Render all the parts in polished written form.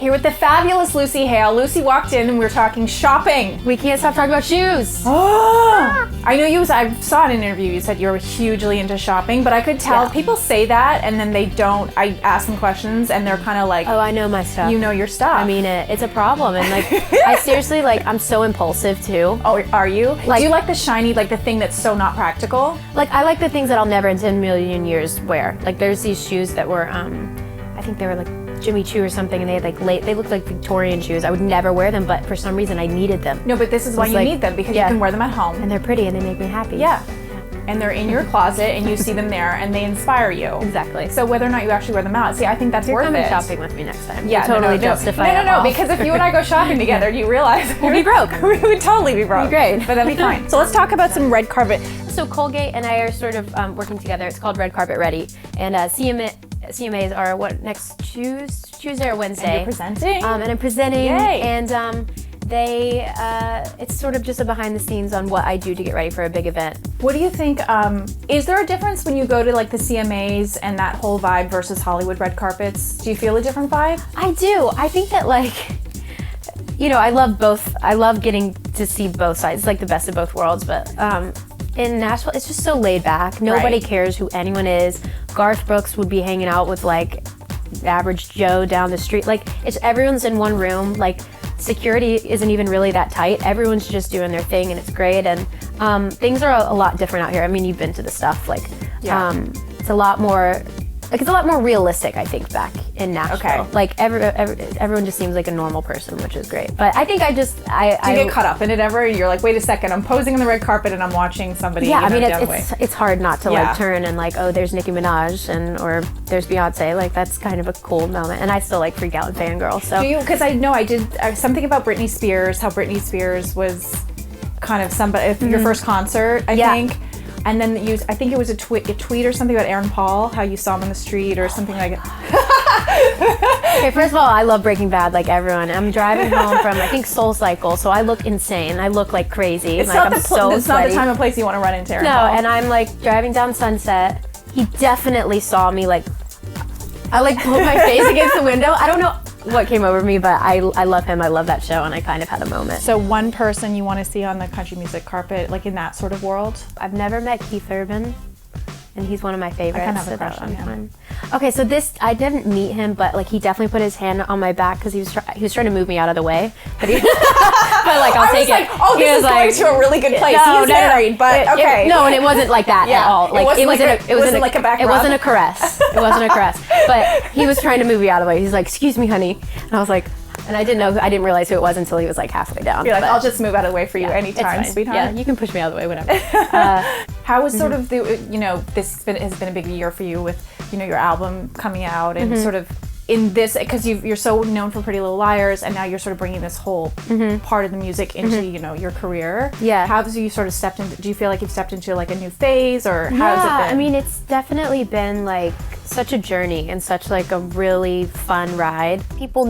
Here with the fabulous Lucy Hale. Lucy walked in and we were talking shopping. We can't stop talking about shoes. I know I saw in an interview you said you were hugely into shopping, but I could tell people say that and then they don't. I ask them questions and they're kind of like, oh, I know my stuff. You know your stuff. I mean, it's a problem. And like, I seriously, like, I'm so impulsive too. Oh, are you? Like, do you like the shiny, like the thing that's so not practical? Like, I like the things that I'll never in 10 million years wear. Like, there's these shoes that were, I think they were like Jimmy Choo or something, and they had like they looked like Victorian shoes. I would never wear them, but for some reason I needed them. No, but this is why you need them, because you can wear them at home. And they're pretty and they make me happy. Yeah. And they're in your closet and you see them there and they inspire you. Exactly. So whether or not you actually wear them out, see, I think that's worth it. You're coming shopping with me next time. Yeah, totally justify No, because if you and I go shopping together, you realize we'll be broke. We would totally be broke. Great. But that'd be fine. So let's talk about some red carpet. So Colgate and I are sort of working together. It's called Red Carpet Ready. And CMAs are what next? Tuesday or Wednesday. And you're presenting? And I'm presenting. Yay. And it's sort of just a behind the scenes on what I do to get ready for a big event. What do you think, is there a difference when you go to like the CMAs and that whole vibe versus Hollywood red carpets? Do you feel a different vibe? I do. I think that, like, you know, I love both. I love getting to see both sides. It's like the best of both worlds, but in Nashville, it's just so laid back. Nobody cares who anyone is. Garth Brooks would be hanging out with like average Joe down the street. Like, everyone's in one room. Like, security isn't even really that tight. Everyone's just doing their thing and it's great. And things are a lot different out here. I mean, you've been to the stuff. Like, it's a lot more realistic, I think, back in Nashville. Okay. Like, everyone just seems like a normal person, which is great. But I think do you get caught up in it ever? You're like, wait a second, I'm posing on the red carpet and I'm watching somebody. Yeah, I mean, down the way. it's hard not to like turn and like, oh, there's Nicki Minaj or there's Beyonce. Like, that's kind of a cool moment. And I still like freak out and fangirl. So do you? Because I know I did something about Britney Spears. How Britney Spears was kind of somebody. Your first concert, I think. And then I think it was a tweet or something about Aaron Paul, how you saw him on the street or something like it. Okay, first of all, I love Breaking Bad like everyone. I'm driving home from, I think, Soul Cycle, so I look insane. I look like crazy. It's like, not it's not the time and place you want to run into Aaron Paul. No, and I'm like driving down Sunset. He definitely saw me, like, I like put my face against the window. I don't know what came over me, but I love him. I love that show, and I kind of had a moment. So one person you want to see on the country music carpet, like in that sort of world? I've never met Keith Urban, and he's one of my favorites. I kind of have a crush on him. Fun. Okay, so I didn't meet him, but like he definitely put his hand on my back because he was trying to move me out of the way. But but like I'll take it. Oh, this is going to a really good place. He's married, but okay. No, and it wasn't like that at all. Like it wasn't like a back rub. It wasn't a caress. It wasn't a caress. But he was trying to move me out of the way. He's like, "Excuse me, honey," and I was like. And I didn't realize who it was until he was like halfway down. You're like, I'll just move out of the way for you anytime, sweetheart. Yeah, you can push me out of the way whenever. How was sort of this has been a big year for you with, your album coming out and sort of in this, because you're so known for Pretty Little Liars and now you're sort of bringing this whole part of the music into, your career. Yeah. How have you sort of stepped into, do you feel like you've stepped into like a new phase or how has it been? I mean, it's definitely been like such a journey and such like a really fun ride. People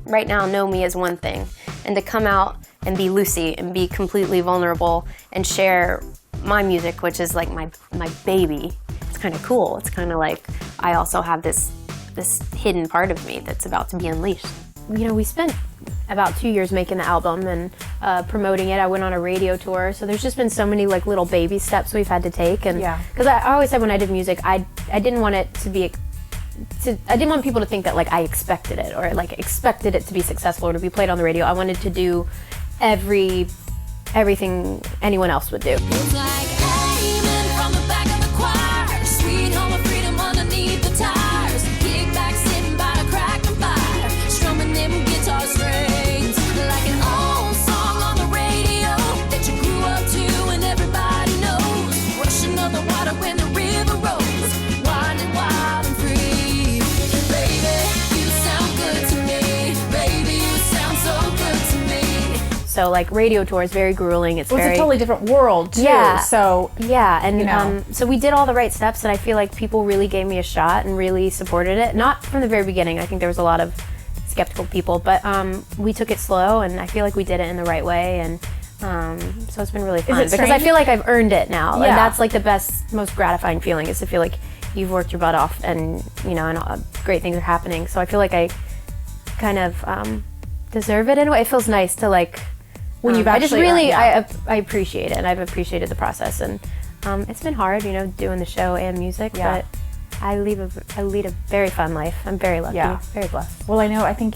right now know me as one thing, and to come out and be Lucy and be completely vulnerable and share my music, which is like my baby, it's kind of cool. It's kind of like I also have this hidden part of me that's about to be unleashed. We spent about 2 years making the album and promoting it. I went on a radio tour, so there's just been so many like little baby steps we've had to take. And because I always said when I did music, I didn't want it to be. I didn't want people to think that like I expected it or like expected it to be successful or to be played on the radio. I wanted to do everything anyone else would do. It's like aiming from the back of the choir, sweet home of freedom underneath the tires, kick back sitting by the crack and fire, strumming them guitar strings like an old song on the radio that you grew up to and everybody knows, rushing on the water when the river rolls, winding wild and free. So like radio tour is very grueling. It's a totally different world too. Yeah. So so we did all the right steps, and I feel like people really gave me a shot and really supported it. Not from the very beginning. I think there was a lot of skeptical people, but we took it slow, and I feel like we did it in the right way. And so it's been really fun because I feel like I've earned it now, and that's like the best, most gratifying feeling is to feel like you've worked your butt off, and and great things are happening. So I feel like I kind of deserve it in a way. It feels nice to like, When you've I just actually really, earned- I appreciate it, and I've appreciated the process, and it's been hard, you know, doing the show and music, Yeah. but I lead a very fun life. I'm very lucky, Yeah. very blessed. Well, I think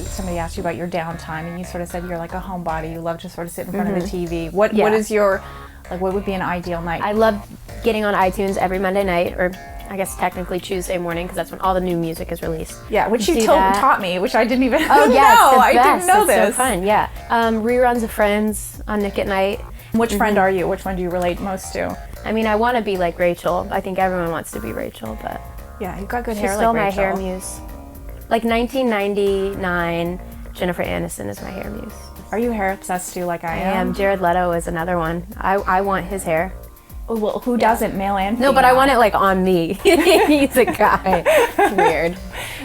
somebody asked you about your downtime, and you sort of said you're like a homebody. You love to sort of sit in front of the TV. What Yeah. is your, like, what would be an ideal night? I love getting on iTunes every Monday night, or I guess technically Tuesday morning, because that's when all the new music is released. yeah, which you Do that. taught me, which I didn't even Oh yeah, know. it's the I best. didn't know it's this. so fun, yeah. Reruns of Friends on Nick at Night. Which friend are you? Which one do you relate most to? I mean, I want to be like Rachel. I think everyone wants to be Rachel, but Yeah, you've got good she's hair still like my Rachel. hair muse. Like 1999, Jennifer Aniston is my hair muse. Are you hair obsessed too, like I I am? am. Jared Leto is another one. I want his hair. Oh, well, who doesn't, male and female? No, but I want it like on me. He's a guy. It's weird.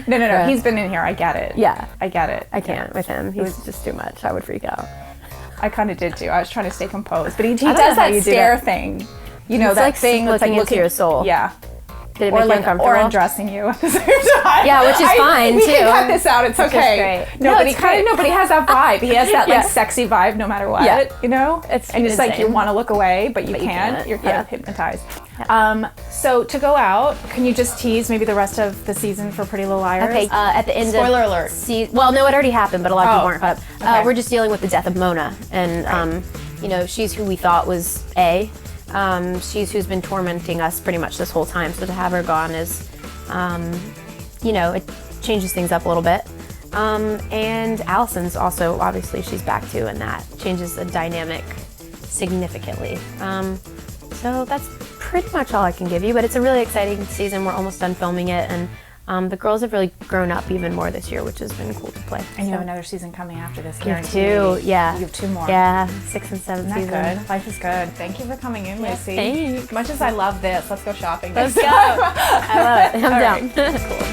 No. Yeah. He's been in here. I get it. Yeah. I get it. I can't with him. He's just too much. I would freak out. I kind of did too. I was trying to stay composed, but he don't know does how that you do stare that. thing. You know, It's that like thing that's like looking into your soul. Yeah. Did it Or make you like, uncomfortable? or undressing you at the same time. Yeah, which is fine, we too. can cut this out. It's Which is okay. great. No, No, but it's he kind of great. but he has that vibe. He has that Yeah. like sexy vibe, no matter what. Yeah. You know, It's and it's like you insane. want to look away, but you But you can't. can't. You're kind Yeah. of hypnotized. So to go out, can you just tease maybe the rest of the season for Pretty Little Liars? Okay, at the end Spoiler of alert. well, no, it already happened, but a lot of people aren't caught up. Okay. We're just dealing with the death of Mona, and you know, she's who we thought was A. She's who's been tormenting us pretty much this whole time. So to have her gone is, you know, it changes things up a little bit. And Allison's also, obviously, she's back too, and that changes the dynamic significantly. So that's pretty much all I can give you, but it's a really exciting season. We're almost done filming it, and the girls have really grown up even more this year, which has been cool to play. And you have So- another season coming after this. You have guaranteed. two, yeah. You have two more. Yeah, 6 and 7 Isn't season. that good? Life is good. Thank you for coming in, Lucy. thanks. As much as I love this, let's go shopping. Let's next go. time. I love it. I'm All down. right. Cool.